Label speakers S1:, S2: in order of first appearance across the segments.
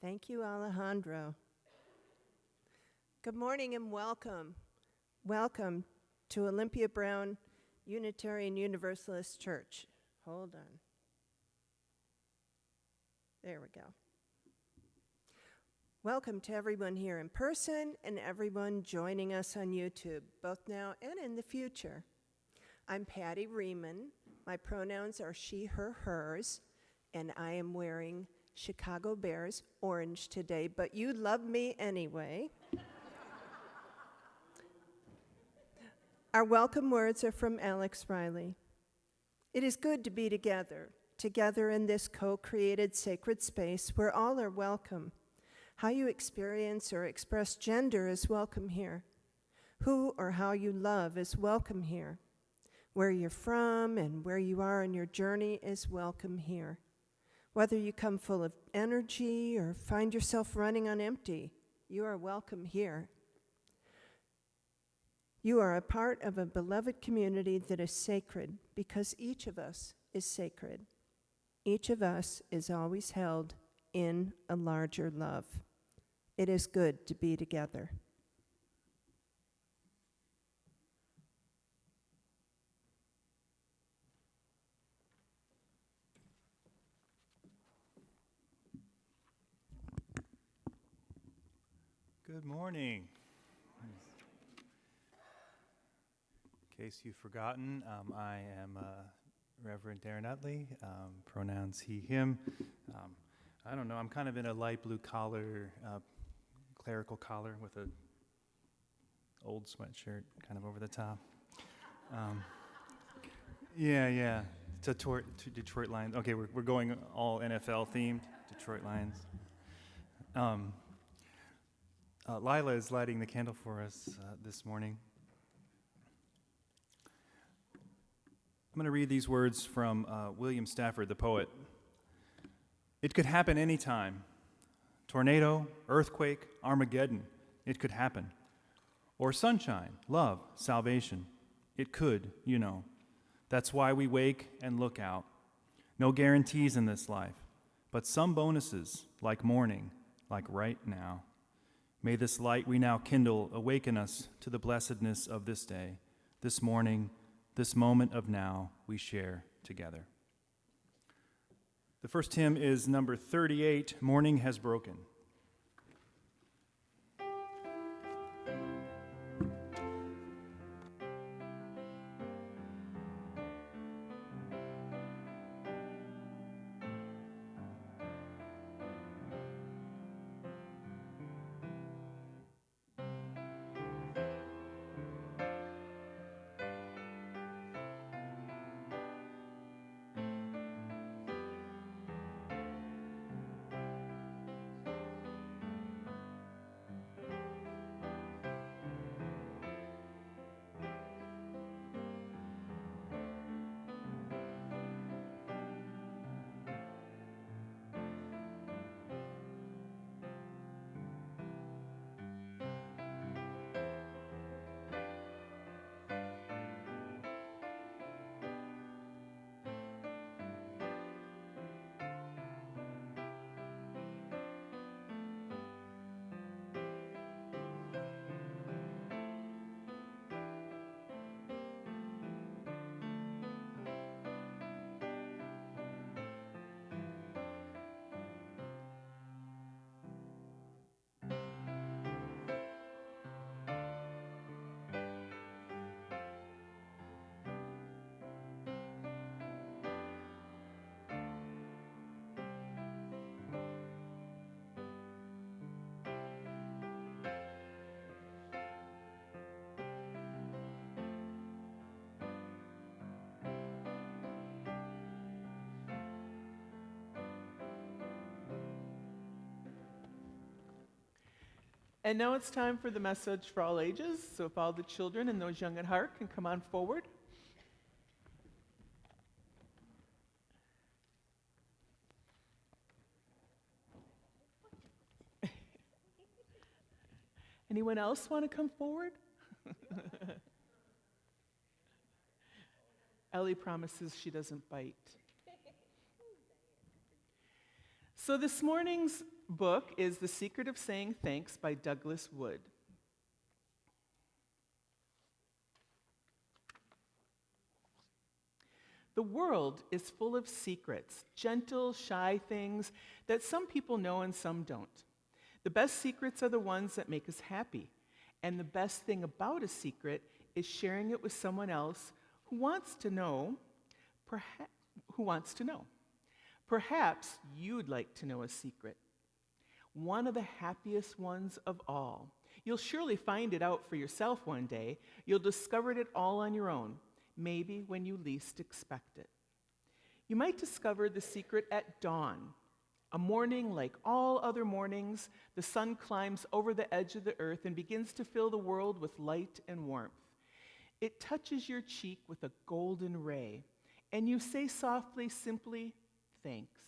S1: Thank you, Alejandro. Good morning and welcome. Welcome to Olympia Brown Unitarian Universalist Church. Hold on. There we go. Welcome to everyone here in person and everyone joining us on YouTube, both now and in the future. I'm Patty Riemann. My pronouns are she, her, hers, and I am wearing Chicago Bears orange today, but you love me anyway. Our welcome words are from Alex Riley. It is good to be together in this co-created sacred space where all are welcome. How you experience or express gender is welcome here. Who or how you love is welcome here. Where you're from and where you are in your journey is welcome here. Whether you come full of energy or find yourself running on empty, you are welcome here. You are a part of a beloved community that is sacred because each of us is sacred. Each of us is always held in a larger love. It is good to be together.
S2: Good morning. In case you've forgotten, I am Reverend Darren Utley, pronouns he, him. I don't know, I'm kind of in a light blue collar, clerical collar with a old sweatshirt kind of over the top. Yeah, to Detroit Lions. Okay, we're going all NFL themed, Detroit Lions. Lila is lighting the candle for us this morning. I'm going to read these words from William Stafford, the poet. It could happen anytime. Tornado, earthquake, Armageddon. It could happen. Or sunshine, love, salvation. It could, you know. That's why we wake and look out. No guarantees in this life, but some bonuses, like morning, like right now. May this light we now kindle awaken us to the blessedness of this day, this morning, this moment of now we share together. The first hymn is number 38, Morning Has Broken.
S3: And now it's time for the message for all ages. So if all the children and those young at heart can come on forward. Anyone else want to come forward? Ellie promises she doesn't bite. So this morning's book is The Secret of Saying Thanks by Douglas Wood. The world is full of secrets, gentle, shy things that some people know and some don't. The best secrets are the ones that make us happy. And the best thing about a secret is sharing it with someone else who wants to know. Perhaps you'd like to know a secret. One of the happiest ones of all. You'll surely find it out for yourself one day. You'll discover it all on your own, maybe when you least expect it. You might discover the secret at dawn. A morning like all other mornings, the sun climbs over the edge of the earth and begins to fill the world with light and warmth. It touches your cheek with a golden ray, and you say softly, simply, thanks.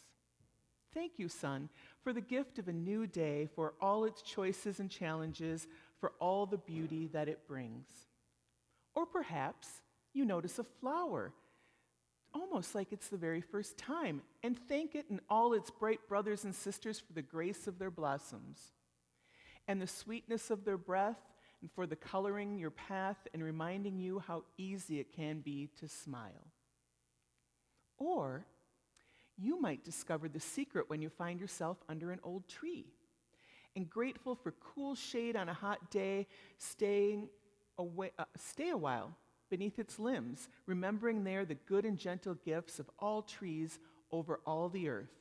S3: Thank you, sun, for the gift of a new day, for all its choices and challenges, for all the beauty that it brings. Or perhaps you notice a flower, almost like it's the very first time, and thank it and all its bright brothers and sisters for the grace of their blossoms, and the sweetness of their breath, and for the coloring your path and reminding you how easy it can be to smile. Or you might discover the secret when you find yourself under an old tree, and grateful for cool shade on a hot day, stay a while beneath its limbs, remembering there the good and gentle gifts of all trees over all the earth,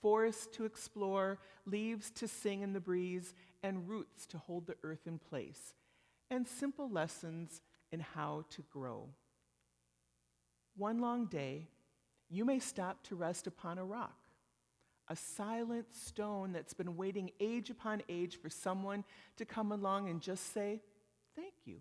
S3: forests to explore, leaves to sing in the breeze, and roots to hold the earth in place, and simple lessons in how to grow. One long day, you may stop to rest upon a rock, a silent stone that's been waiting age upon age for someone to come along and just say, thank you.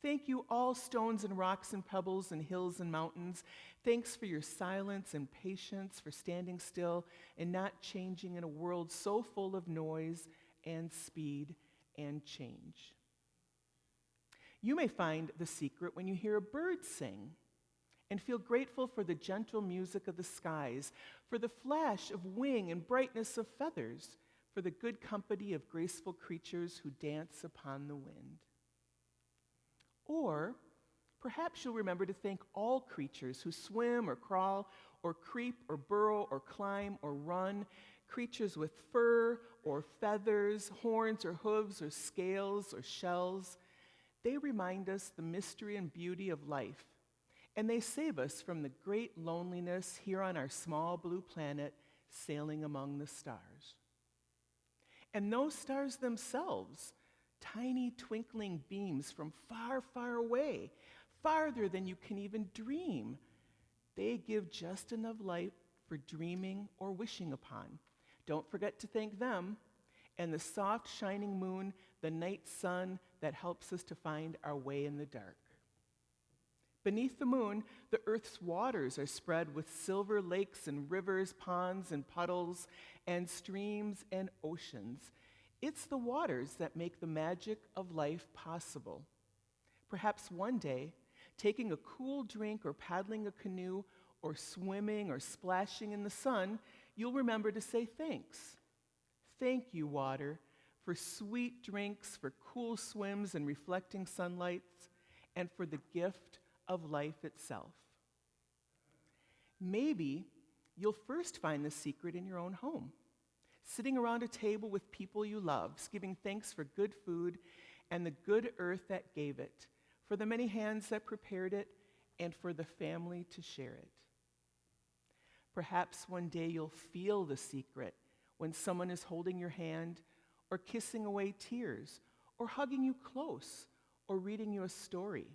S3: Thank you, all stones and rocks and pebbles and hills and mountains. Thanks for your silence and patience, for standing still and not changing in a world so full of noise and speed and change. You may find the secret when you hear a bird sing and feel grateful for the gentle music of the skies, for the flash of wing and brightness of feathers, for the good company of graceful creatures who dance upon the wind. Or perhaps you'll remember to thank all creatures who swim or crawl or creep or burrow or climb or run, creatures with fur or feathers, horns or hooves or scales or shells. They remind us the mystery and beauty of life, and they save us from the great loneliness here on our small blue planet sailing among the stars. And those stars themselves, tiny twinkling beams from far, far away, farther than you can even dream. They give just enough light for dreaming or wishing upon. Don't forget to thank them. And the soft, shining moon, the night sun that helps us to find our way in the dark. Beneath the moon, the earth's waters are spread with silver lakes and rivers, ponds and puddles, and streams and oceans. It's the waters that make the magic of life possible. Perhaps one day, taking a cool drink or paddling a canoe or swimming or splashing in the sun, you'll remember to say thanks. Thank you, water, for sweet drinks, for cool swims and reflecting sunlights, and for the gift of life itself. Maybe you'll first find the secret in your own home, sitting around a table with people you love, giving thanks for good food and the good earth that gave it, for the many hands that prepared it, and for the family to share it. Perhaps one day you'll feel the secret when someone is holding your hand, or kissing away tears, or hugging you close, or reading you a story,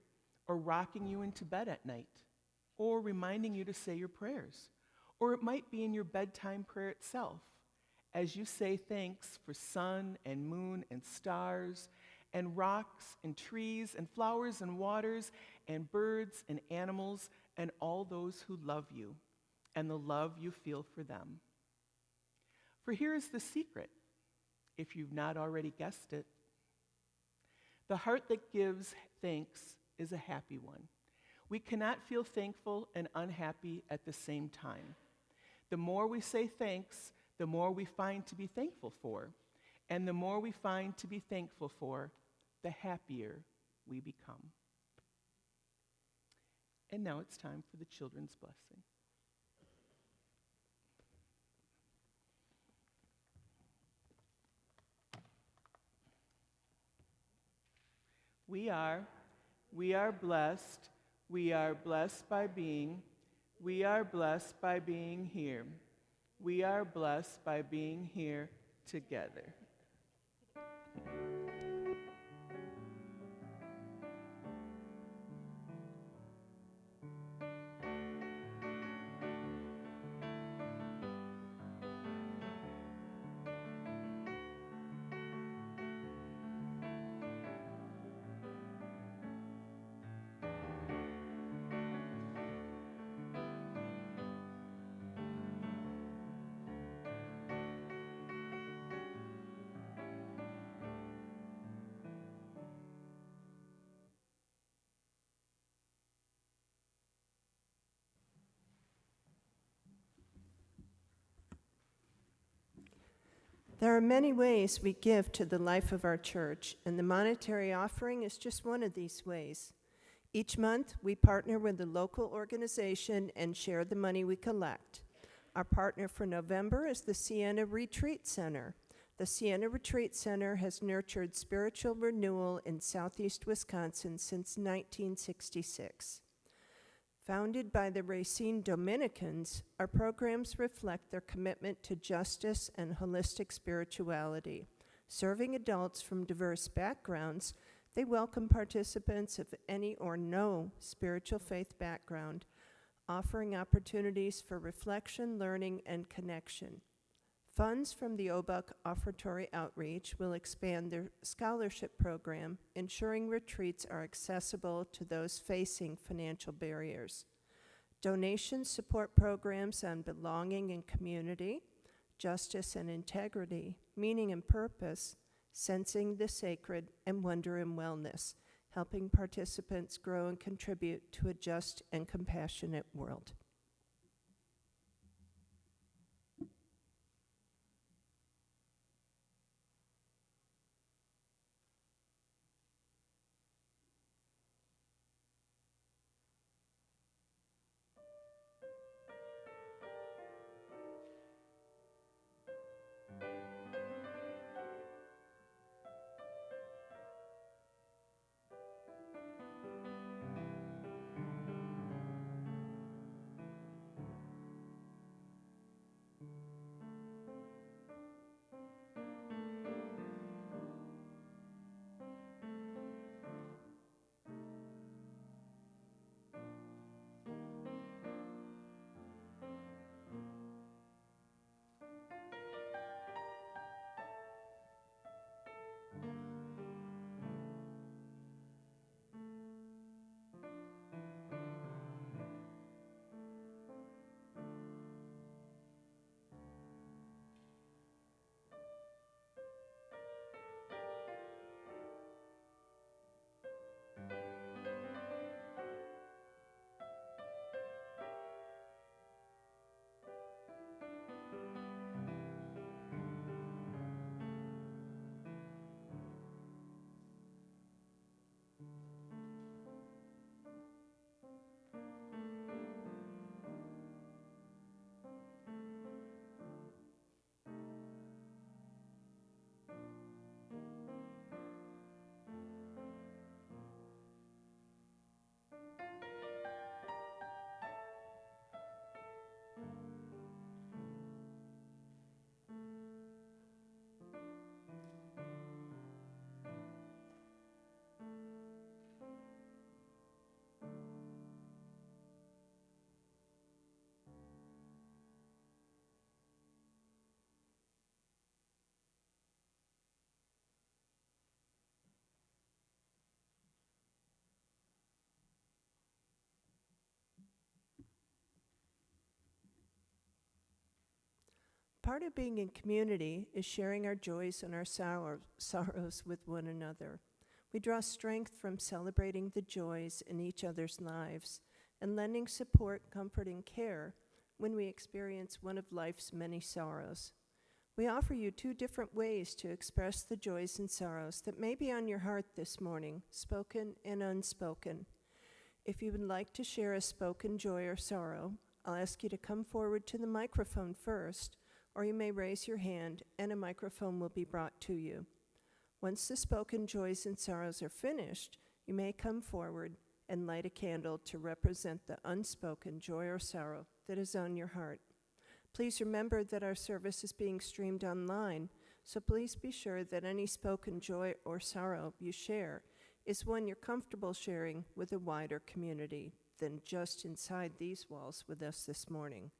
S3: or rocking you into bed at night, or reminding you to say your prayers. Or it might be in your bedtime prayer itself, as you say thanks for sun and moon and stars and rocks and trees and flowers and waters and birds and animals and all those who love you and the love you feel for them. For here is the secret, if you've not already guessed it. The heart that gives thanks is a happy one. We cannot feel thankful and unhappy at the same time. The more we say thanks, the more we find to be thankful for. And the more we find to be thankful for, the happier we become. And now it's time for the children's blessing. We are blessed. We are blessed by being. We are blessed by being here. We are blessed by being here together.
S1: There are many ways we give to the life of our church, and the monetary offering is just one of these ways. Each month, we partner with a local organization and share the money we collect. Our partner for November is the Sienna Retreat Center. The Sienna Retreat Center has nurtured spiritual renewal in southeast Wisconsin since 1966. Founded by the Racine Dominicans, our programs reflect their commitment to justice and holistic spirituality. Serving adults from diverse backgrounds, they welcome participants of any or no spiritual faith background, offering opportunities for reflection, learning, and connection. Funds from the OBUUC Offertory Outreach will expand their scholarship program, ensuring retreats are accessible to those facing financial barriers. Donations support programs on belonging and community, justice and integrity, meaning and purpose, sensing the sacred, and wonder and wellness, helping participants grow and contribute to a just and compassionate world. Part of being in community is sharing our joys and our sorrows with one another. We draw strength from celebrating the joys in each other's lives and lending support, comfort, and care when we experience one of life's many sorrows. We offer you two different ways to express the joys and sorrows that may be on your heart this morning, spoken and unspoken. If you would like to share a spoken joy or sorrow, I'll ask you to come forward to the microphone first, or you may raise your hand and a microphone will be brought to you. Once the spoken joys and sorrows are finished, you may come forward and light a candle to represent the unspoken joy or sorrow that is on your heart. Please remember that our service is being streamed online, so please be sure that any spoken joy or sorrow you share is one you're comfortable sharing with a wider community than just inside these walls with us this morning.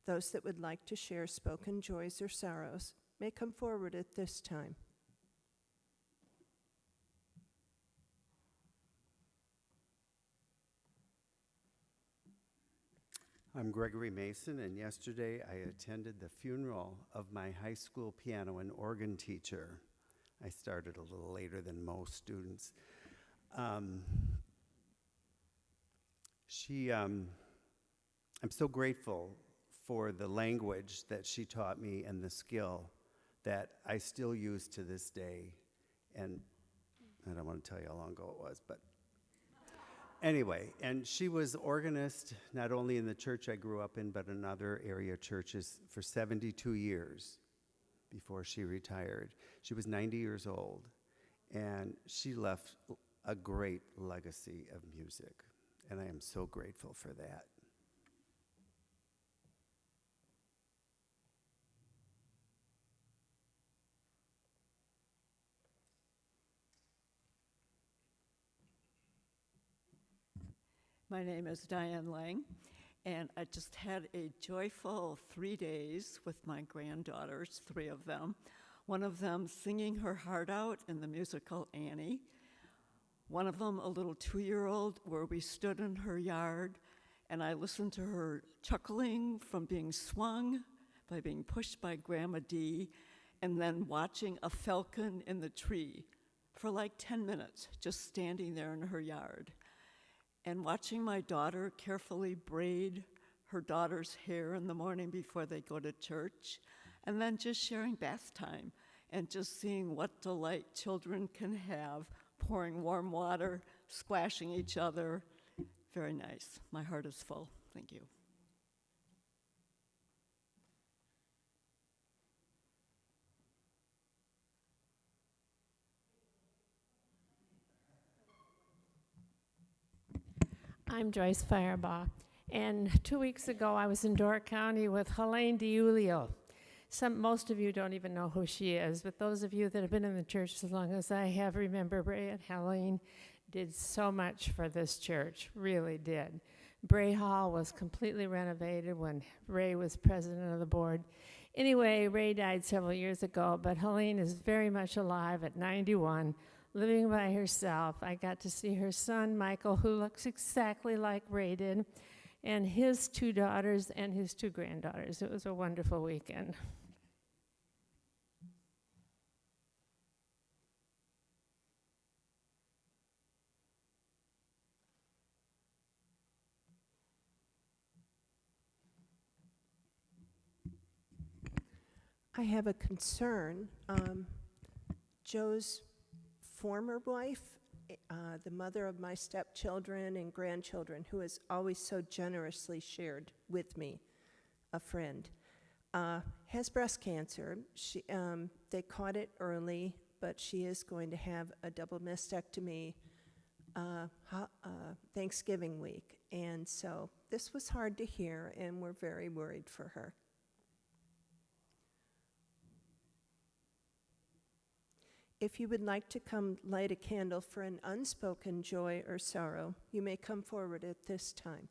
S1: Those that would like to share spoken joys or sorrows may come forward at this time.
S4: I'm Gregory Mason, and yesterday I attended the funeral of my high school piano and organ teacher. I started a little later than most students. I'm so grateful for the language that she taught me and the skill that I still use to this day. And I don't want to tell you how long ago it was, but anyway, and she was organist not only in the church I grew up in, but in other area churches for 72 years before she retired. She was 90 years old, and she left a great legacy of music, and I am so grateful for that.
S5: My name is Diane Lang, and I just had a joyful 3 days with my granddaughters, 3 of them. One of them singing her heart out in the musical Annie. One of them, a little 2-year-old, where we stood in her yard, and I listened to her chuckling from being swung by being pushed by Grandma Dee, and then watching a falcon in the tree for like 10 minutes, just standing there in her yard. And watching my daughter carefully braid her daughter's hair in the morning before they go to church, and then just sharing bath time and just seeing what delight children can have, pouring warm water, splashing each other. Very nice. My heart is full. Thank you.
S6: I'm Joyce Firebaugh, and 2 weeks ago I was in Door County with Helene DiUlio. Most of you don't even know who she is, but those of you that have been in the church as long as I have remember Bray and Helene did so much for this church, really did. Bray Hall was completely renovated when Ray was president of the board. Anyway, Ray died several years ago, but Helene is very much alive at 91, living by herself. I got to see her son, Michael, who looks exactly like Ray did, and his 2 daughters and his 2 granddaughters. It was a wonderful weekend.
S1: I have a concern. Joe's former wife, the mother of my stepchildren and grandchildren, who has always so generously shared with me, a friend, has breast cancer. They caught it early, but she is going to have a double mastectomy Thanksgiving week. And so this was hard to hear, and we're very worried for her. If you would like to come light a candle for an unspoken joy or sorrow, you may come forward at this time.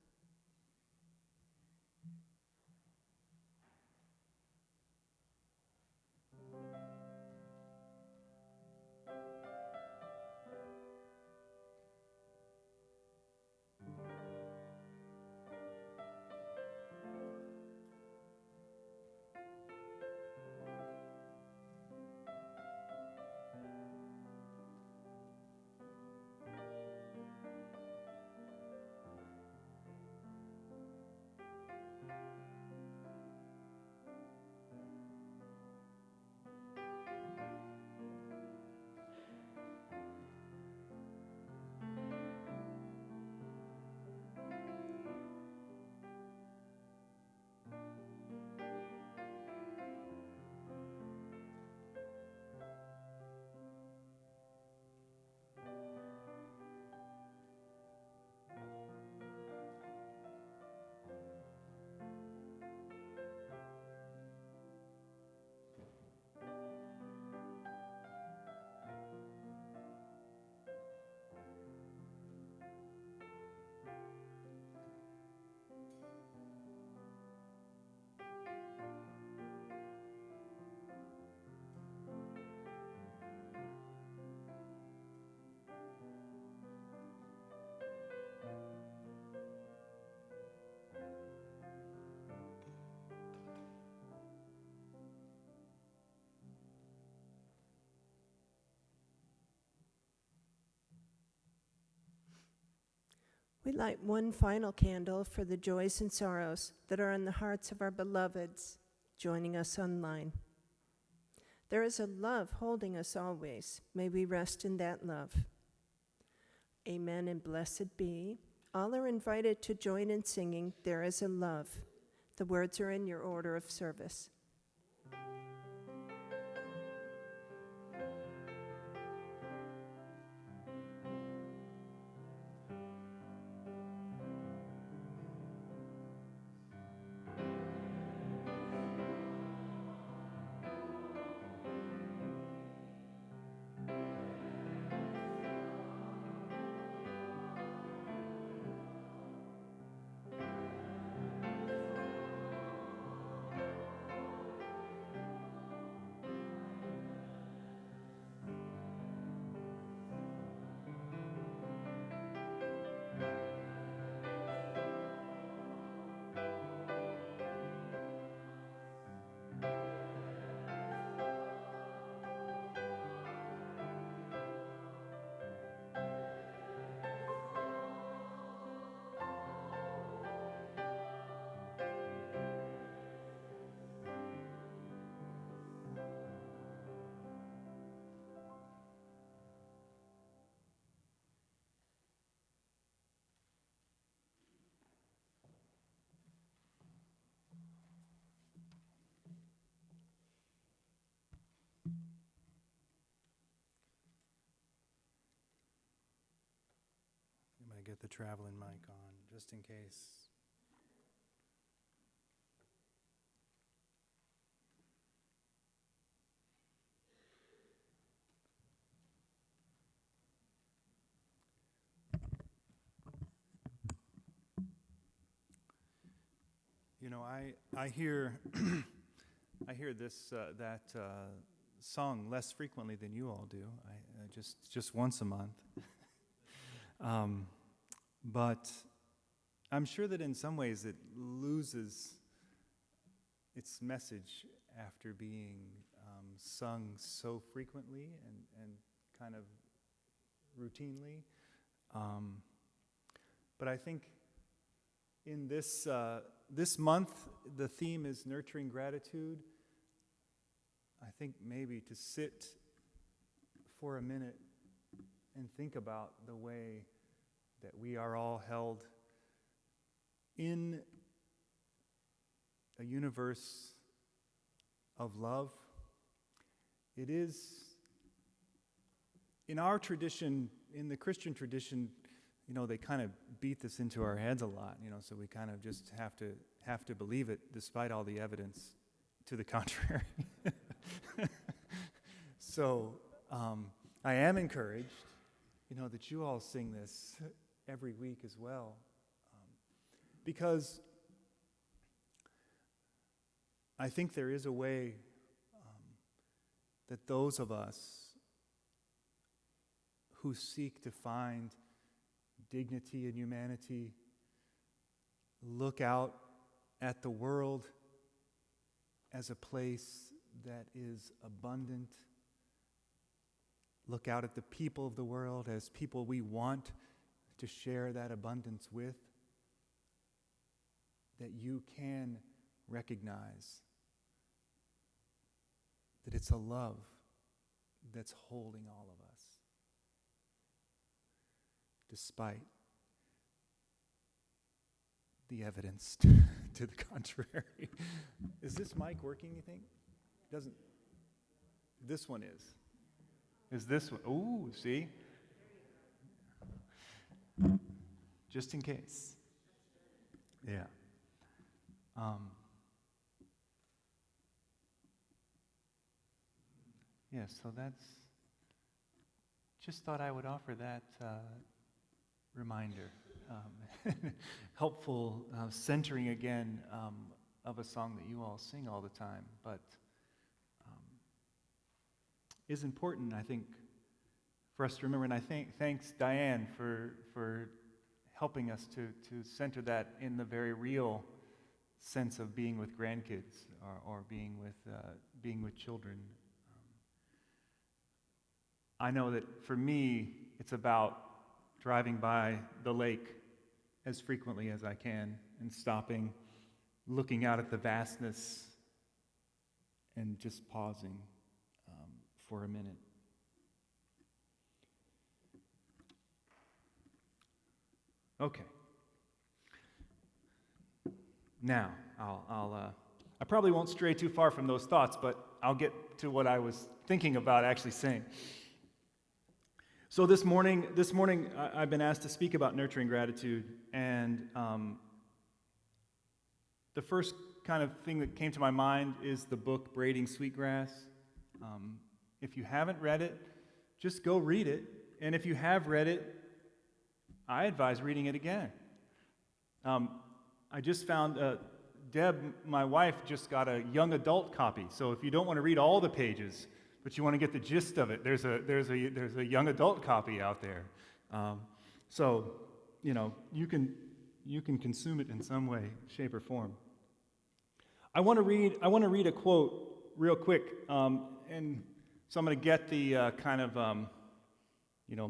S1: We light one final candle for the joys and sorrows that are in the hearts of our beloveds joining us online. There is a love holding us always. May we rest in that love. Amen and blessed be. All are invited to join in singing, There is a Love. The words are in your order of service.
S2: I'm going to get the traveling mic on, just in case. You know, I hear I hear this that song less frequently than you all do. I just once a month. But I'm sure that in some ways it loses its message after being sung so frequently and kind of routinely. But I think in this month, the theme is nurturing gratitude. I think maybe to sit for a minute and think about the way that we are all held in a universe of love. It is, in our tradition, in the Christian tradition, you know, they kind of beat this into our heads a lot, you know, so we kind of just have to believe it despite all the evidence to the contrary. So I am encouraged, you know, that you all sing this every week as well, because I think there is a way that those of us who seek to find dignity and humanity look out at the world as a place that is abundant, look out at the people of the world as people we want to share that abundance with, that you can recognize that it's a love that's holding all of us, despite the evidence to the contrary. Is this mic working, you think? Doesn't. This one is. Is this one? Ooh, see? Just in case. Yeah. Yeah, so that's, just thought I would offer that reminder. Helpful centering again of a song that you all sing all the time, but is important, I think, for us to remember. And I thanks Diane for helping us to center that in the very real sense of being with grandkids or being with children. I know that for me, it's about driving by the lake as frequently as I can and stopping, looking out at the vastness, and just pausing for a minute. Okay. Now, I probably won't stray too far from those thoughts, but I'll get to what I was thinking about actually saying. So this morning, I've been asked to speak about nurturing gratitude, and the first kind of thing that came to my mind is the book Braiding Sweetgrass. If you haven't read it, just go read it, and if you have read it, I advise reading it again. I just found Deb, my wife, just got a young adult copy. So if you don't want to read all the pages, but you want to get the gist of it, there's a young adult copy out there. So you can consume it in some way, shape, or form. I want to read a quote real quick, and so I'm going to get the kind of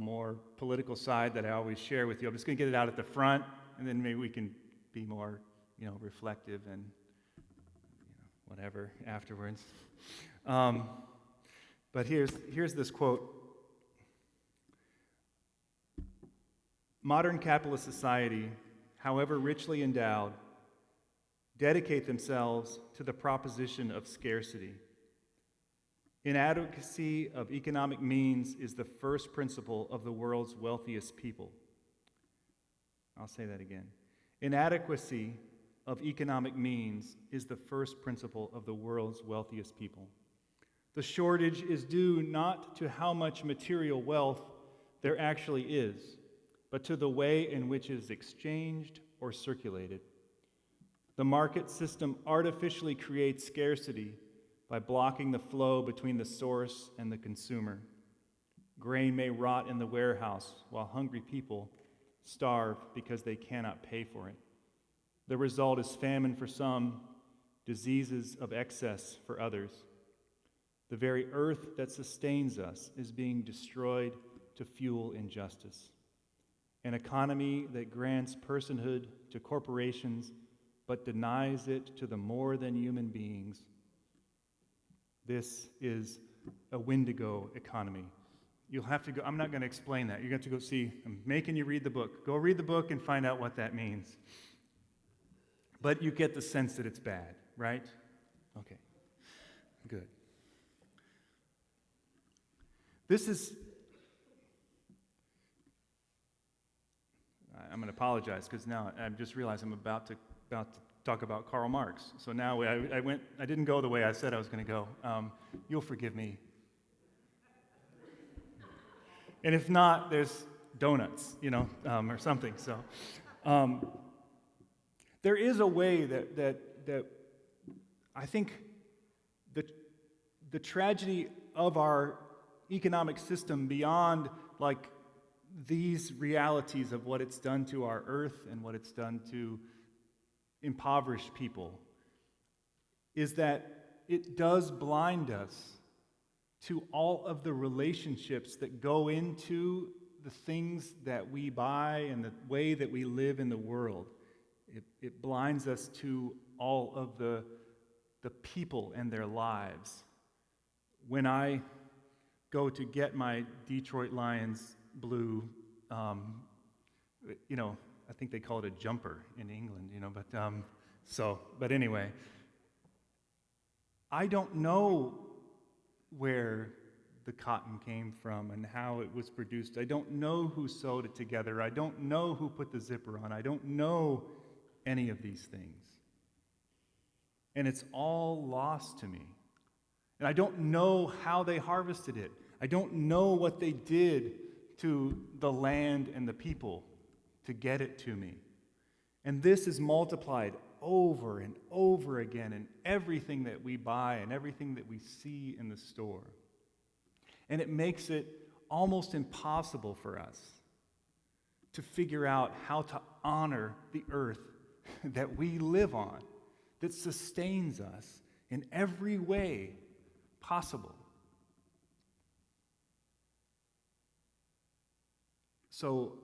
S2: more political side that I always share with you. I'm just going to get it out at the front, and then maybe we can be more reflective and whatever afterwards. But here's this quote. Modern capitalist society, however richly endowed, dedicate themselves to the proposition of scarcity. Inadequacy of economic means is the first principle of the world's wealthiest people. I'll say that again. Inadequacy of economic means is the first principle of the world's wealthiest people. The shortage is due not to how much material wealth there actually is, but to the way in which it is exchanged or circulated. The market system artificially creates scarcity by blocking the flow between the source and the consumer. Grain may rot in the warehouse while hungry people starve because they cannot pay for it. The result is famine for some, diseases of excess for others. The very earth that sustains us is being destroyed to fuel injustice. An economy that grants personhood to corporations but denies it to the more than human beings. This is a Wendigo economy. You'll have to go, I'm not going to explain that. You're going to have to go see, I'm making you read the book. Go read the book and find out what that means. But you get the sense that it's bad, right? Okay, good. I'm going to apologize because now I just realized I'm about to talk about Karl Marx. So now I didn't go the way I said I was going to go. You'll forgive me. And if not, there's donuts, or something. So there is a way that I think the tragedy of our economic system beyond like these realities of what it's done to our earth and what it's done to impoverished people is that it does blind us to all of the relationships that go into the things that we buy and the way that we live in the world. It blinds us to all of the people and their lives. When I go to get my Detroit Lions blue, I think they call it a jumper in England, but anyway, I don't know where the cotton came from and how it was produced. I don't know who sewed it together. I don't know who put the zipper on. I don't know any of these things. And it's all lost to me. And I don't know how they harvested it. I don't know what they did to the land and the people to get it to me. And this is multiplied over and over again in everything that we buy and everything that we see in the store. And it makes it almost impossible for us to figure out how to honor the earth that we live on, that sustains us in every way possible. So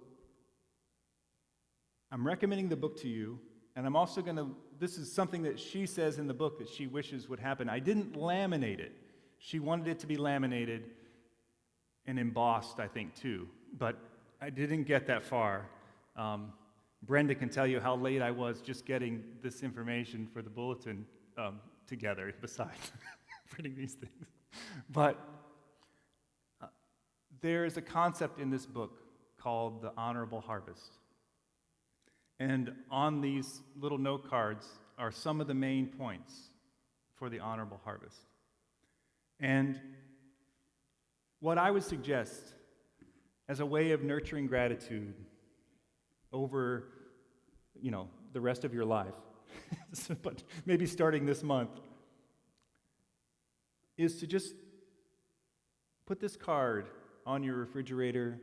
S2: I'm recommending the book to you, and I'm also going to, this is something that she says in the book that she wishes would happen. I didn't laminate it. She wanted it to be laminated and embossed, I think, too, but I didn't get that far. Brenda can tell you how late I was just getting this information for the bulletin together, besides printing these things. But there is a concept in this book called the honorable harvest. And on these little note cards are some of the main points for the honorable harvest. And what I would suggest as a way of nurturing gratitude over, the rest of your life, but maybe starting this month, is to just put this card on your refrigerator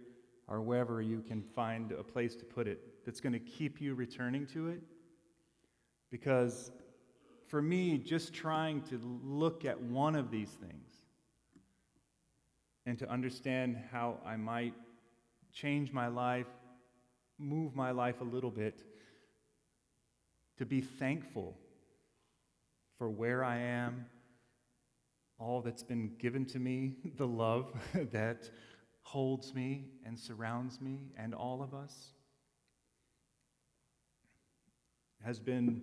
S2: or wherever you can find a place to put it that's going to keep you returning to it. Because for me, just trying to look at one of these things and to understand how I might change my life, move my life a little bit, to be thankful for where I am, all that's been given to me, the love that holds me and surrounds me and all of us, has been,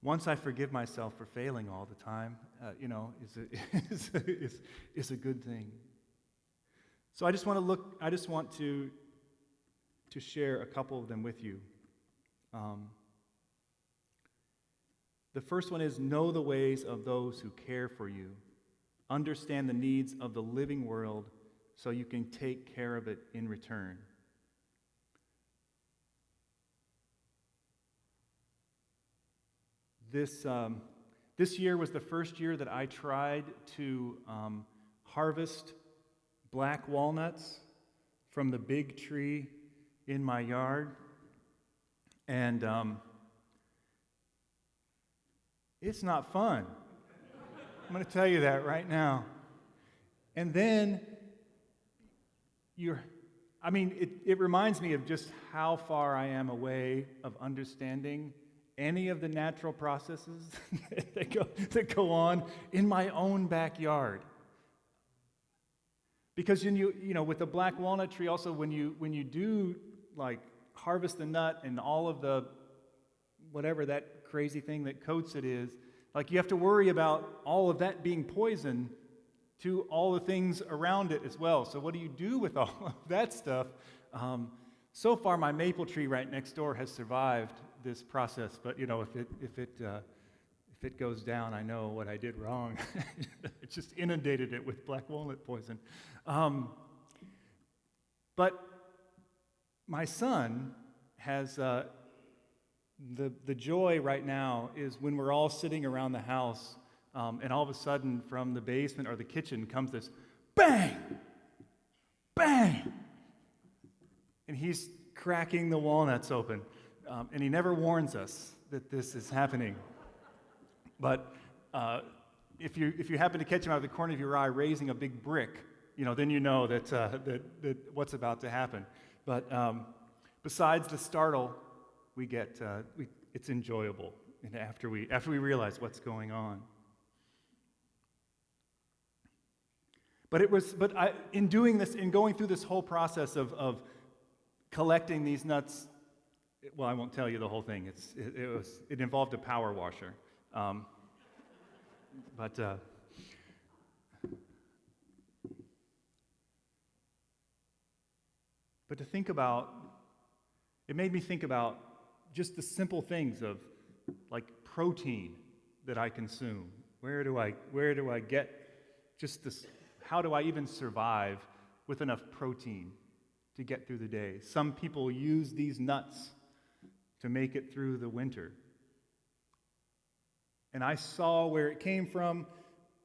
S2: once I forgive myself for failing all the time, is a good thing. So I just want to share a couple of them with you. The first one is, know the ways of those who care for you. Understand the needs of the living world so you can take care of it in return. This year was the first year that I tried to harvest black walnuts from the big tree in my yard. And it's not fun. I'm going to tell you that right now. And then it reminds me of just how far I am away of understanding any of the natural processes that go on in my own backyard. Because with the black walnut tree, also when you do harvest the nut and all of the whatever that crazy thing that coats it is, you have to worry about all of that being poison to all the things around it as well. So what do you do with all of that stuff? So far, my maple tree right next door has survived this process, but if it goes down, I know what I did wrong. It just inundated it with black walnut poison. But my son has the joy right now is when we're all sitting around the house, and all of a sudden from the basement or the kitchen comes this bang, bang, and he's cracking the walnuts open. And he never warns us that this is happening. But if you happen to catch him out of the corner of your eye raising a big brick, then you know that what's about to happen. But besides the startle, we get it's enjoyable, and after we realize what's going on. In doing this, in going through this whole process of collecting these nuts. Well, I won't tell you the whole thing. It involved a power washer, but to think about, it made me think about just the simple things of protein that I consume. Where do I get just this? How do I even survive with enough protein to get through the day? Some people use these nuts to make it through the winter. And I saw where it came from.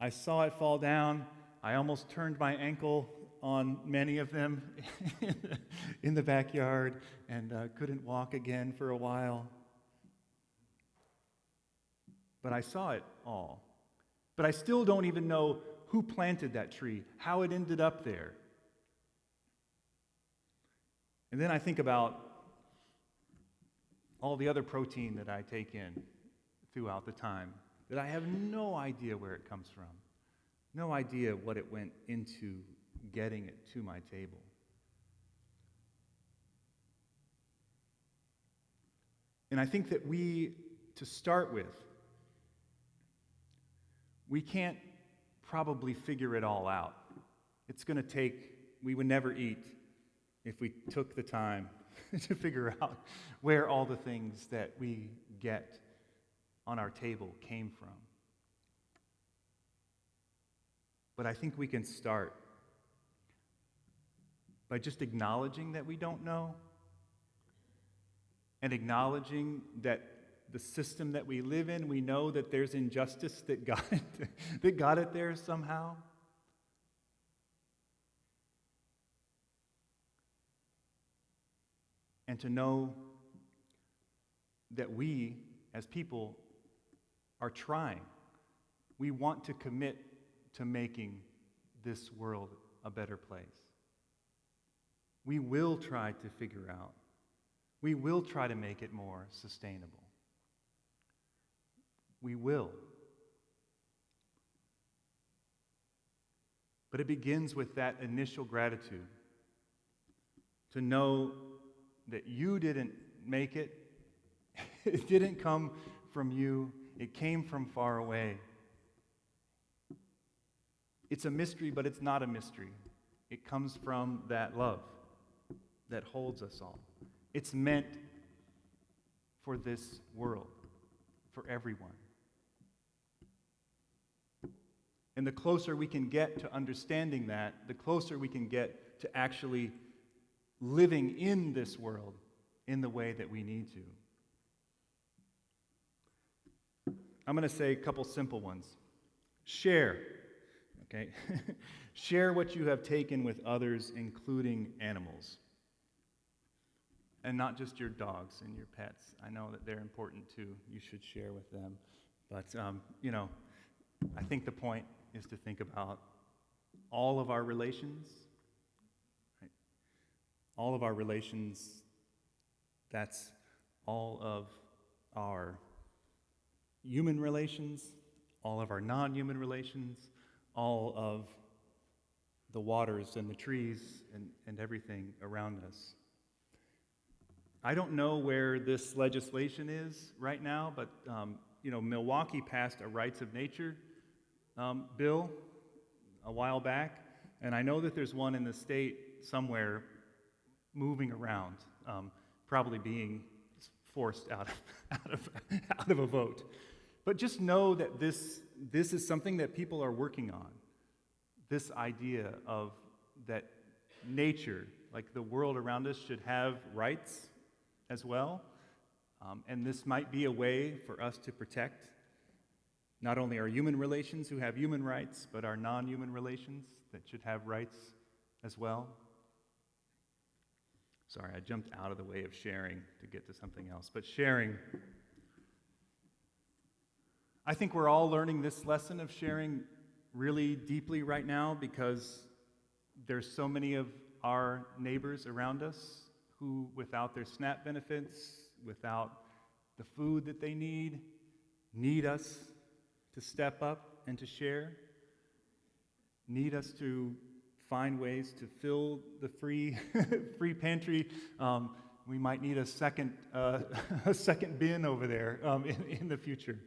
S2: I saw it fall down. I almost turned my ankle on many of them in the backyard and couldn't walk again for a while. But I saw it all. But I still don't even know who planted that tree, how it ended up there. And then I think about all the other protein that I take in throughout the time that I have no idea where it comes from, no idea what it went into getting it to my table. And I think that to start with, we can't probably figure it all out. It's going to take, we would never eat if we took the time to figure out where all the things that we get on our table came from. But I think we can start by just acknowledging that we don't know, and acknowledging that the system that we live in, we know that there's injustice that got it there somehow. And to know that we, as people, are trying. We want to commit to making this world a better place. We will try to figure out. We will try to make it more sustainable. We will. But it begins with that initial gratitude to know that you didn't make it. It didn't come from you. It came from far away. It's a mystery, but it's not a mystery. It comes from that love that holds us all. It's meant for this world, for everyone. And the closer we can get to understanding that, the closer we can get to actually living in this world in the way that we need to. I'm going to say a couple simple ones. Share, okay? Share what you have taken with others, including animals. And not just your dogs and your pets. I know that they're important too. You should share with them. But, I think the point is to think about all of our relations. Right? All of our relations, that's all of our human relations, all of our non-human relations, all of the waters and the trees and everything around us. I don't know where this legislation is right now, but Milwaukee passed a Rights of Nature bill a while back, and I know that there's one in the state somewhere moving around, probably being forced out of a vote. But just know that this is something that people are working on. This idea of that nature, like the world around us, should have rights as well. And this might be a way for us to protect not only our human relations who have human rights, but our non-human relations that should have rights as well. Sorry, I jumped out of the way of sharing to get to something else. But sharing, I think we're all learning this lesson of sharing really deeply right now because there's so many of our neighbors around us who, without their SNAP benefits, without the food that they need us to step up and to share, need us to find ways to fill the free pantry. We might need a second bin over there in the future.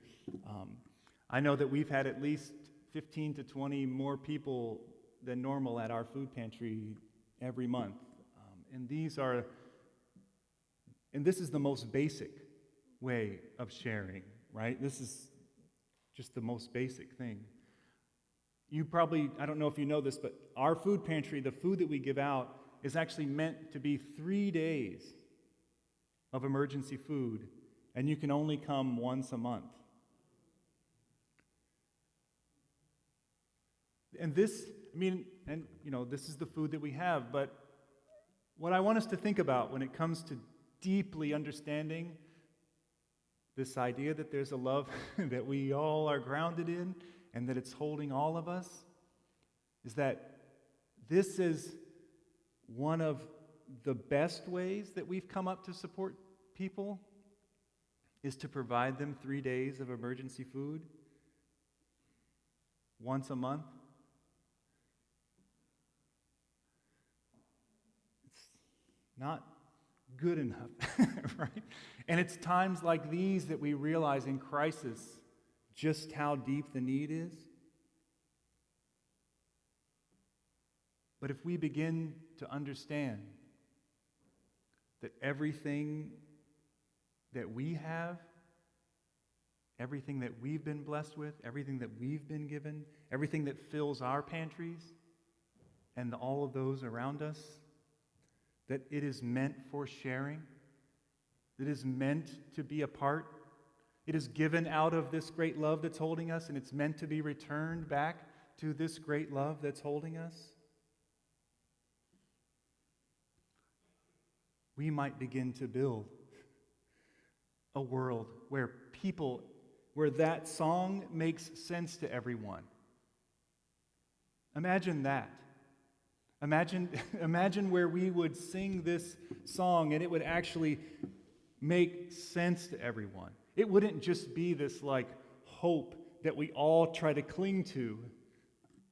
S2: I know that we've had at least 15 to 20 more people than normal at our food pantry every month. And this is the most basic way of sharing, right? This is just the most basic thing. You probably, I don't know if you know this, but our food pantry, the food that we give out, is actually meant to be 3 days of emergency food, and you can only come once a month. And this is the food that we have, but what I want us to think about when it comes to deeply understanding this idea that there's a love that we all are grounded in and that it's holding all of us, is that this is one of the best ways that we've come up to support people is to provide them 3 days of emergency food once a month. It's not good enough, right? And it's times like these that we realize in crisis just how deep the need is. But if we begin to understand that everything that we have, everything that we've been blessed with, everything that we've been given, everything that fills our pantries and all of those around us, that it is meant for sharing, it is meant to be a part, it is given out of this great love that's holding us, and it's meant to be returned back to this great love that's holding us, we might begin to build a world where that song makes sense to everyone. Imagine that. Imagine where we would sing this song and it would actually make sense to everyone. It wouldn't just be this like hope that we all try to cling to.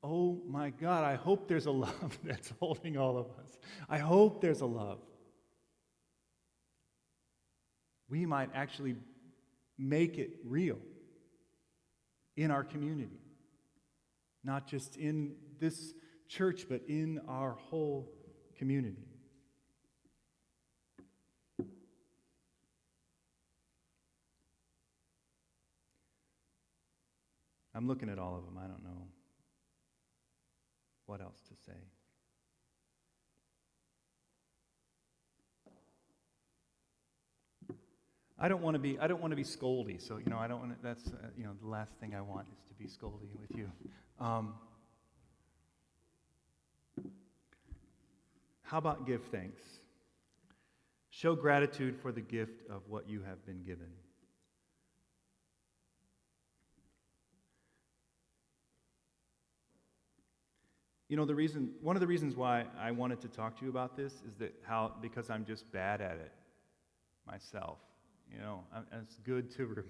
S2: Oh my God, I hope there's a love that's holding all of us. I hope there's a love. We might actually make it real in our community, not just in this church, but in our whole community. I'm looking at all of them. I don't know what else to say. I don't want to be scoldy, so I don't want to. That's the last thing I want is to be scoldy with you. How about give thanks? Show gratitude for the gift of what you have been given. One of the reasons why I wanted to talk to you about this is because I'm just bad at it myself. It's good to.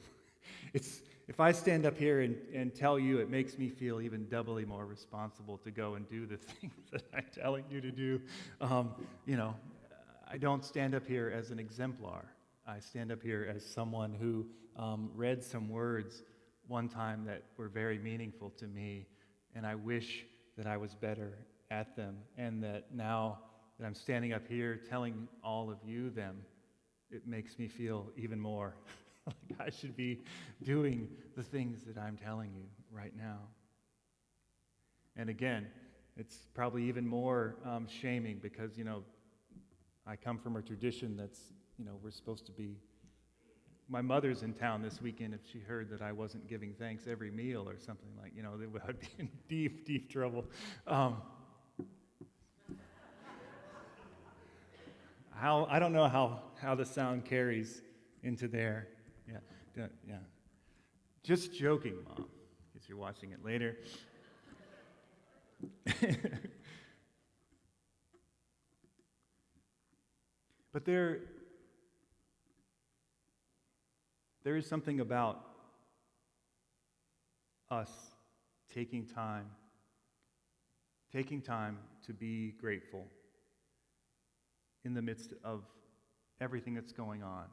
S2: If I stand up here and tell you, it makes me feel even doubly more responsible to go and do the things that I'm telling you to do. I don't stand up here as an exemplar. I stand up here as someone who read some words one time that were very meaningful to me, and I wish that I was better at them, and that now that I'm standing up here telling all of you them, it makes me feel even more like I should be doing the things that I'm telling you right now. And again, it's probably even more shaming because, I come from a tradition that's, we're supposed to be. My mother's in town this weekend. If she heard that I wasn't giving thanks every meal or something like, I'd be in deep, deep trouble. I don't know how the sound carries into there. Yeah. Just joking, Mom, because you're watching it later. But there is something about us taking time to be grateful in the midst of everything that's going on.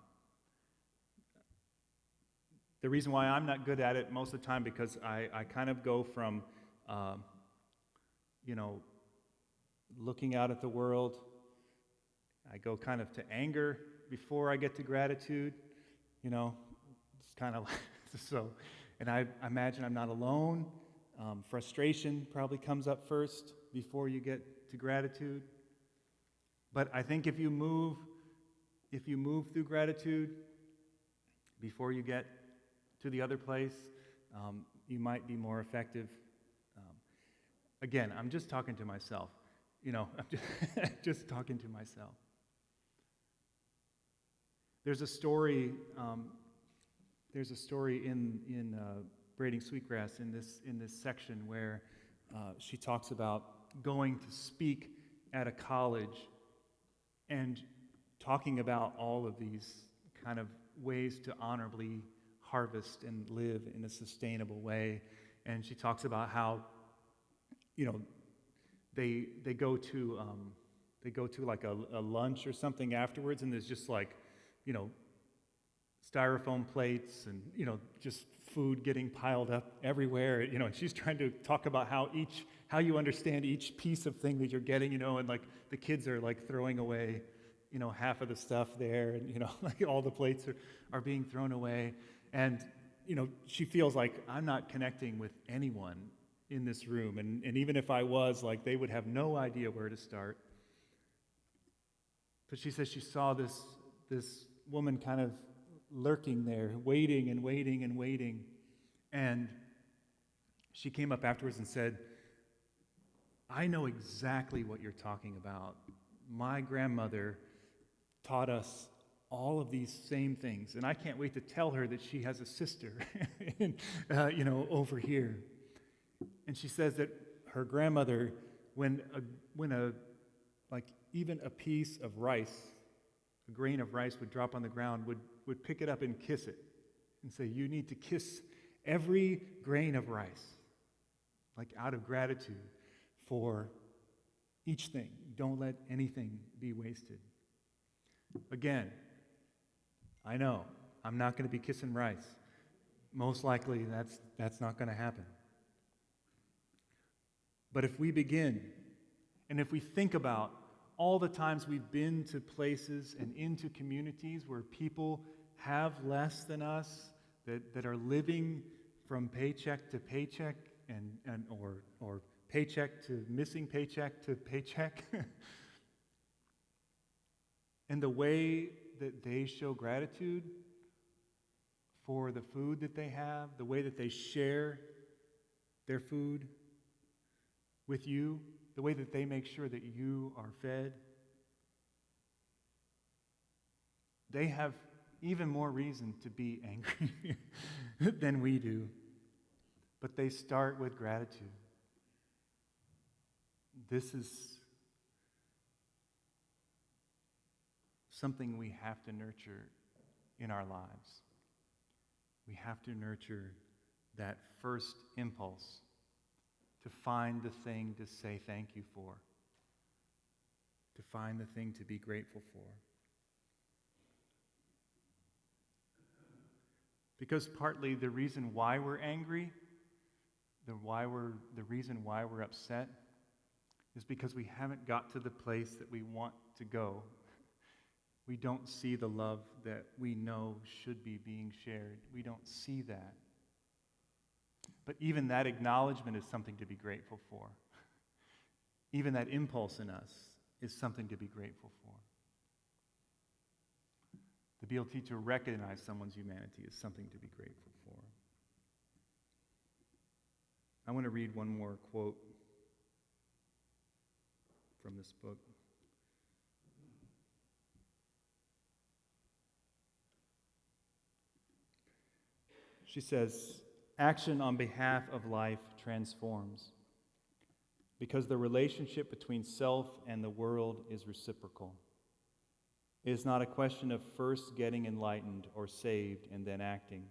S2: The reason why I'm not good at it most of the time because I kind of go from, looking out at the world. I go kind of to anger before I get to gratitude. It's kind of so. And I imagine I'm not alone. Frustration probably comes up first before you get to gratitude. But I think if you move through gratitude before you get to the other place, you might be more effective. Again, I'm just talking to myself. I'm just talking to myself. There's a story. There's a story in Braiding Sweetgrass in this section where she talks about going to speak at a college and talking about all of these kind of ways to honorably harvest and live in a sustainable way. And she talks about how, they go to like a lunch or something afterwards, and there's just like, styrofoam plates and, just food getting piled up everywhere, and she's trying to talk about how you understand each piece of thing that you're getting, and like the kids are like throwing away, half of the stuff there, and, like all the plates are being thrown away. And, she feels like I'm not connecting with anyone in this room. And even if I was, like, they would have no idea where to start. But she says she saw this woman kind of lurking there, waiting and waiting and waiting. And she came up afterwards and said, I know exactly what you're talking about. My grandmother taught us all of these same things, and I can't wait to tell her that she has a sister, over here. And she says that her grandmother, when even a piece of rice, a grain of rice would drop on the ground, would pick it up and kiss it and say, you need to kiss every grain of rice, like out of gratitude for each thing. Don't let anything be wasted. Again, I know I'm not going to be kissing rice. Most likely that's not going to happen. But if we begin, and if we think about all the times we've been to places and into communities where people have less than us, that are living from paycheck to paycheck or paycheck to missing paycheck to paycheck, and the way that they show gratitude for the food that they have, the way that they share their food with you, the way that they make sure that you are fed, they have even more reason to be angry than we do. But they start with gratitude. This is something we have to nurture in our lives. We have to nurture that first impulse to find the thing to say thank you for, to find the thing to be grateful for. Because partly the reason why we're angry, the reason why we're upset, is because we haven't got to the place that we want to go. We don't see the love that we know should be being shared. We don't see that. But even that acknowledgement is something to be grateful for. Even that impulse in us is something to be grateful for. The ability to recognize someone's humanity is something to be grateful for. I want to read one more quote from this book. She says, action on behalf of life transforms because the relationship between self and the world is reciprocal. It is not a question of first getting enlightened or saved and then acting.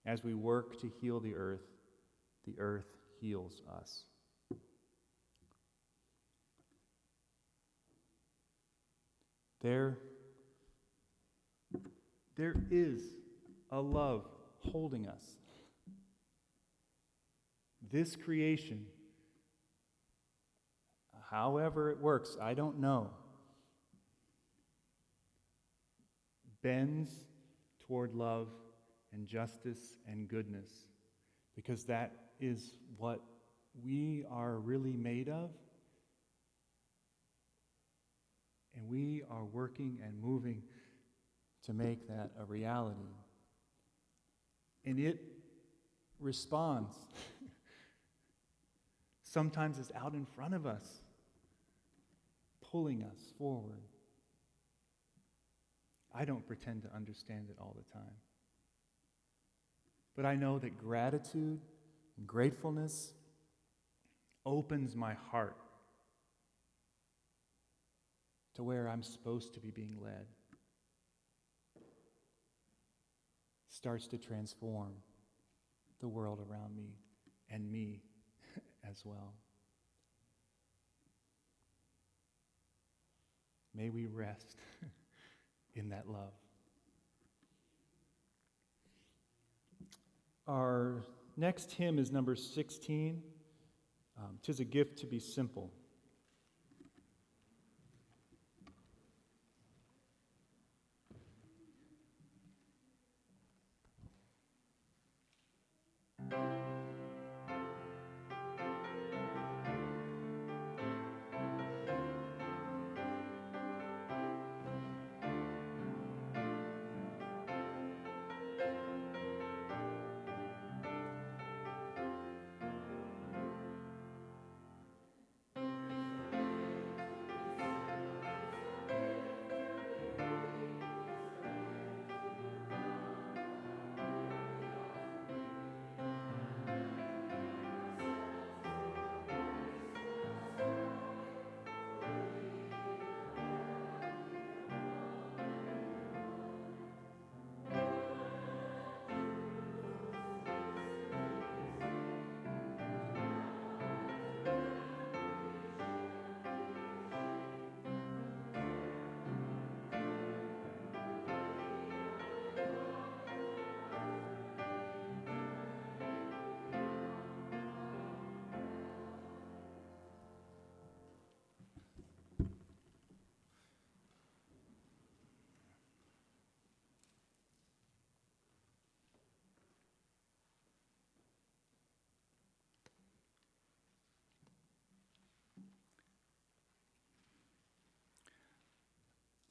S2: As we work to heal the earth heals us. There is a love holding us. This creation, however it works, I don't know, bends toward love and justice and goodness, because that is what we are really made of, and we are working and moving to make that a reality. And it responds. Sometimes it's out in front of us, pulling us forward. I don't pretend to understand it all the time. But I know that gratitude and gratefulness opens my heart to where I'm supposed to be being led, starts to transform the world around me and me as well. May we rest in that love. Our next hymn is number 16. 'Tis a gift to be simple.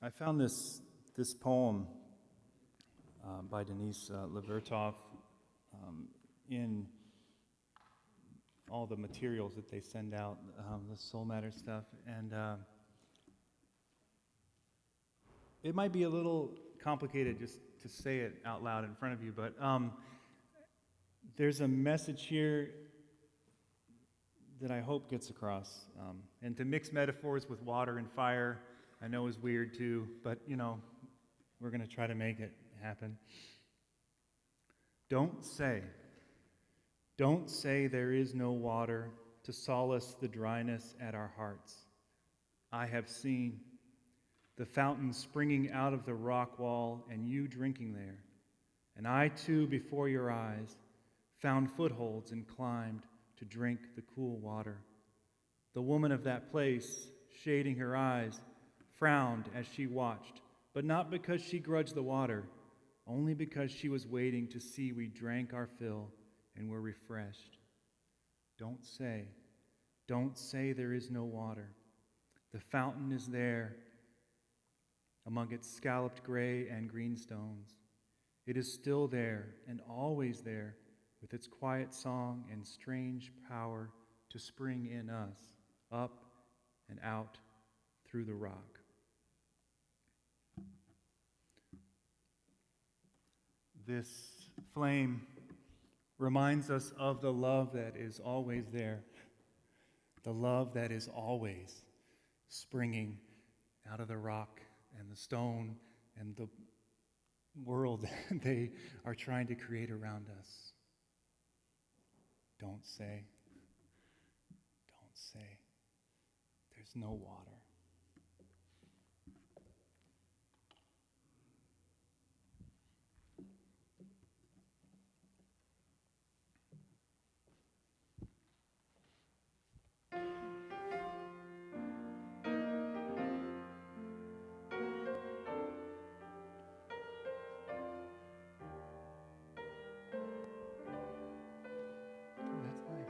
S2: I found this poem by Denise Levertov in all the materials that they send out, the Soul Matter stuff, and it might be a little complicated just to say it out loud in front of you, but there's a message here that I hope gets across. And to mix metaphors with water and fire, I know is weird too, but we're going to try to make it happen. Don't say there is no water to solace the dryness at our hearts. I have seen the fountain springing out of the rock wall and you drinking there. And I too, before your eyes, found footholds and climbed to drink the cool water. The woman of that place, shading her eyes, frowned as she watched, but not because she grudged the water, only because she was waiting to see we drank our fill and were refreshed. Don't say there is no water. The fountain is there among its scalloped gray and green stones. It is still there and always there with its quiet song and strange power to spring in us, up and out through the rock. This flame reminds us of the love that is always there, the love that is always springing out of the rock and the stone and the world they are trying to create around us. Don't say there's no water. That's nice.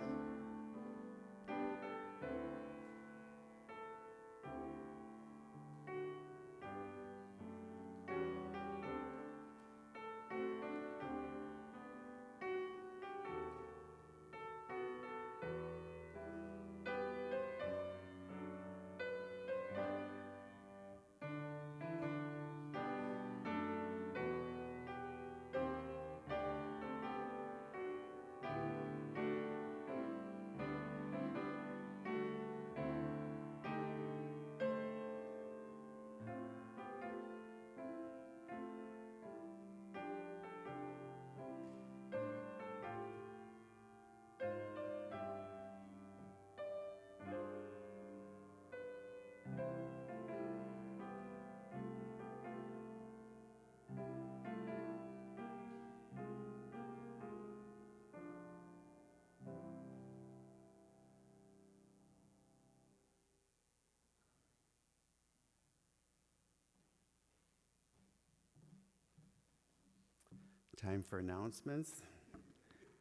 S4: Time for announcements.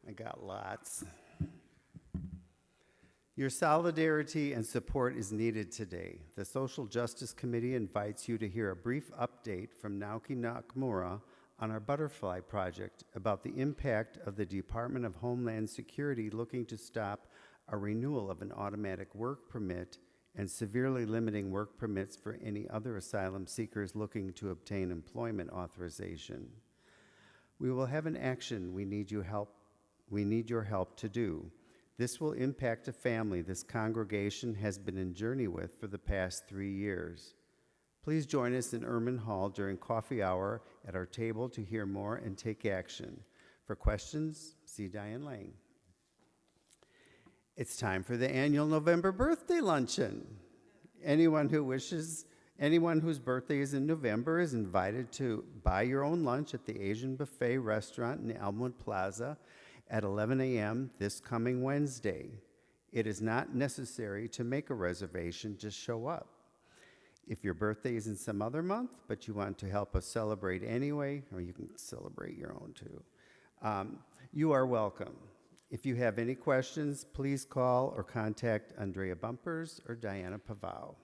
S4: I got lots. Your solidarity and support is needed today. The Social Justice Committee invites you to hear a brief update from Naoki Nakamura on our Butterfly Project about the impact of the Department of Homeland Security looking to stop a renewal of an automatic work permit and severely limiting work permits for any other asylum seekers looking to obtain employment authorization. We will have an action we need your help to do. This will impact a family this congregation has been in journey with for the past 3 years. Please join us in Erman Hall during coffee hour at our table to hear more and take action. For questions, see Diane Lang. It's time for the annual November birthday luncheon. Anyone whose birthday is in November is invited to buy your own lunch at the Asian Buffet restaurant in Elmwood Plaza at 11 a.m. this coming Wednesday. It is not necessary to make a reservation, just show up. If your birthday is in some other month, but you want to help us celebrate anyway, or you can celebrate your own too, you are welcome. If you have any questions, please call or contact Andrea Bumpers or Diana Pavao.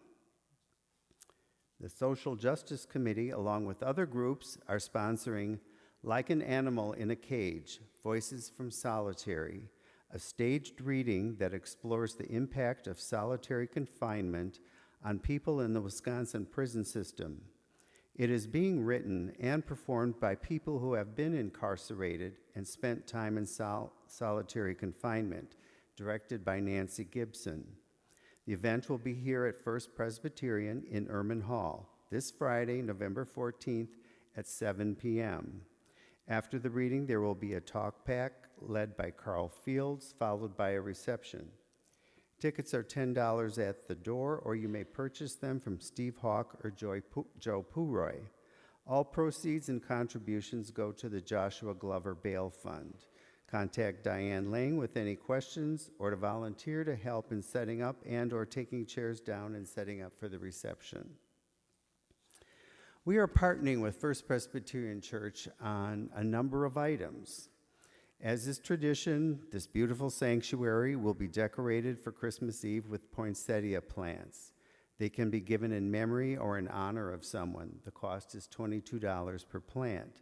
S4: The Social Justice Committee, along with other groups, are sponsoring Like an Animal in a Cage, Voices from Solitary, a staged reading that explores the impact of solitary confinement on people in the Wisconsin prison system. It is being written and performed by people who have been incarcerated and spent time in solitary confinement, directed by Nancy Gibson. The event will be here at First Presbyterian in Erman Hall this Friday, November 14th at 7 p.m. After the reading, there will be a talk pack led by Carl Fields, followed by a reception. Tickets are $10 at the door, or you may purchase them from Steve Hawk or Joe Pooroy. All proceeds and contributions go to the Joshua Glover Bail Fund. Contact Diane Lang with any questions or to volunteer to help in setting up and or taking chairs down and setting up for the reception. We are partnering with First Presbyterian Church on a number of items. As is tradition, this beautiful sanctuary will be decorated for Christmas Eve with poinsettia plants. They can be given in memory or in honor of someone. The cost is $22 per plant.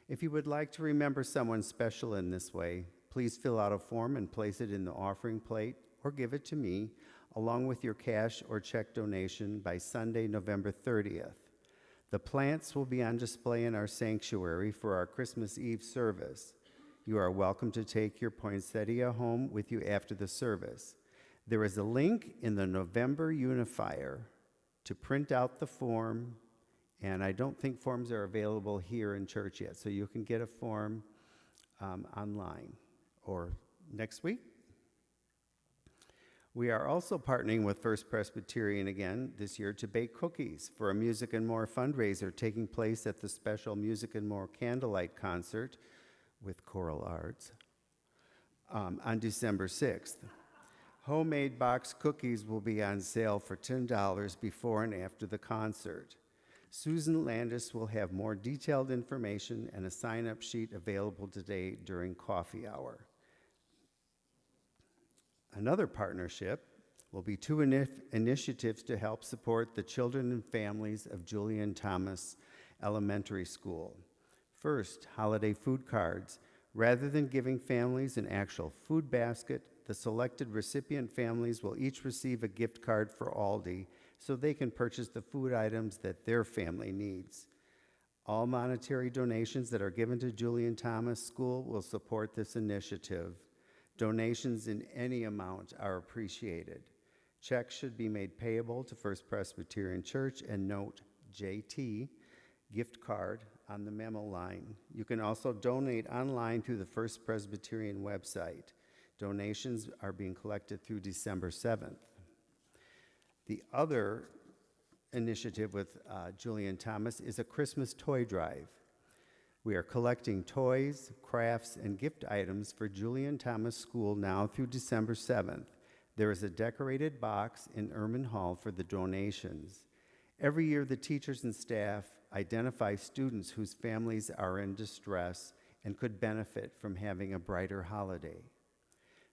S4: If you would like to remember someone special in this way, please fill out a form and place it in the offering plate or give it to me, along with your cash or check donation by Sunday, November 30th. The plants will be on display in our sanctuary for our Christmas Eve service. You are welcome to take your poinsettia home with you after the service. There is a link in the November Unifier to print out the form, and I don't think forms are available here in church yet, so you can get a form online or next week. We are also partnering with First Presbyterian again this year to bake cookies for a Music and More fundraiser taking place at the special Music and More candlelight concert with Choral Arts on December 6th. Homemade box cookies will be on sale for $10 before and after the concert. Susan Landis will have more detailed information and a sign-up sheet available today during coffee hour. Another partnership will be two initiatives to help support the children and families of Julian Thomas Elementary School. First, holiday food cards. Rather than giving families an actual food basket, the selected recipient families will each receive a gift card for Aldi so they can purchase the food items that their family needs. All monetary donations that are given to Julian Thomas School will support this initiative. Donations in any amount are appreciated. Checks should be made payable to First Presbyterian Church and note JT gift card on the memo line. You can also donate online through the First Presbyterian website. Donations are being collected through December 7th. The other initiative with Julian Thomas is a Christmas toy drive. We are collecting toys, crafts, and gift items for Julian Thomas School now through December 7th. There is a decorated box in Erman Hall for the donations. Every year, the teachers and staff identify students whose families are in distress and could benefit from having a brighter holiday.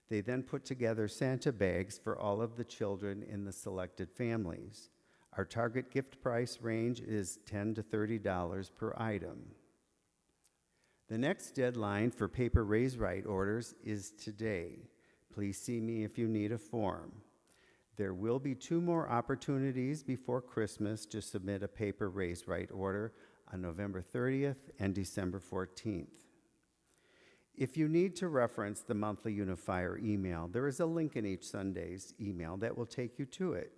S4: They then put together Santa bags for all of the children in the selected families. Our target gift price range is $10 to $30 per item. The next deadline for paper Raise Right orders is today. Please see me if you need a form. There will be 2 more opportunities before Christmas to submit a paper Raise Right order on November 30th and December 14th. If you need to reference the monthly Unifier email, there is a link in each Sunday's email that will take you to it.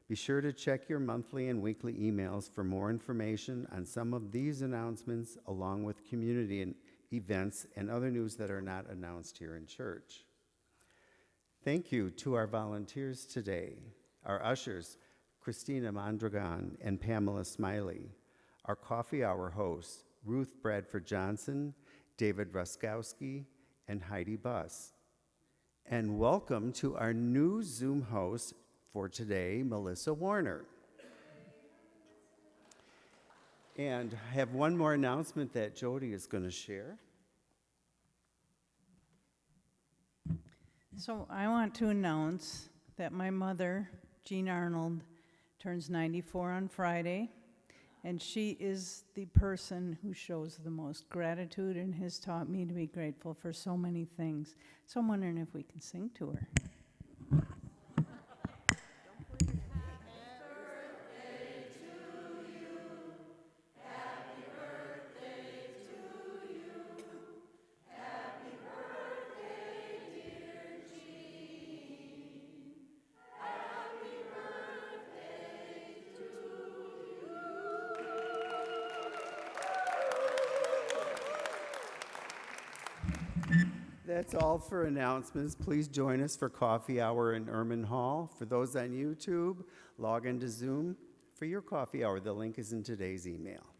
S4: Be sure to check your monthly and weekly emails for more information on some of these announcements, along with community events and other news that are not announced here in church. Thank you to our volunteers today, our ushers, Christina Mondragon and Pamela Smiley, our coffee hour hosts, Ruth Bradford Johnson, David Ruskowski, and Heidi Buss. And welcome to our new Zoom host for today, Melissa Warner. And I have one more announcement that Jody is going to share.
S7: So I want to announce that my mother, Jean Arnold, turns 94 on Friday, and she is the person who shows the most gratitude and has taught me to be grateful for so many things. So I'm wondering if we can sing to her.
S4: That's all for announcements. Please join us for coffee hour in Erman Hall. For those on YouTube, log into Zoom for your coffee hour. The link is in today's email.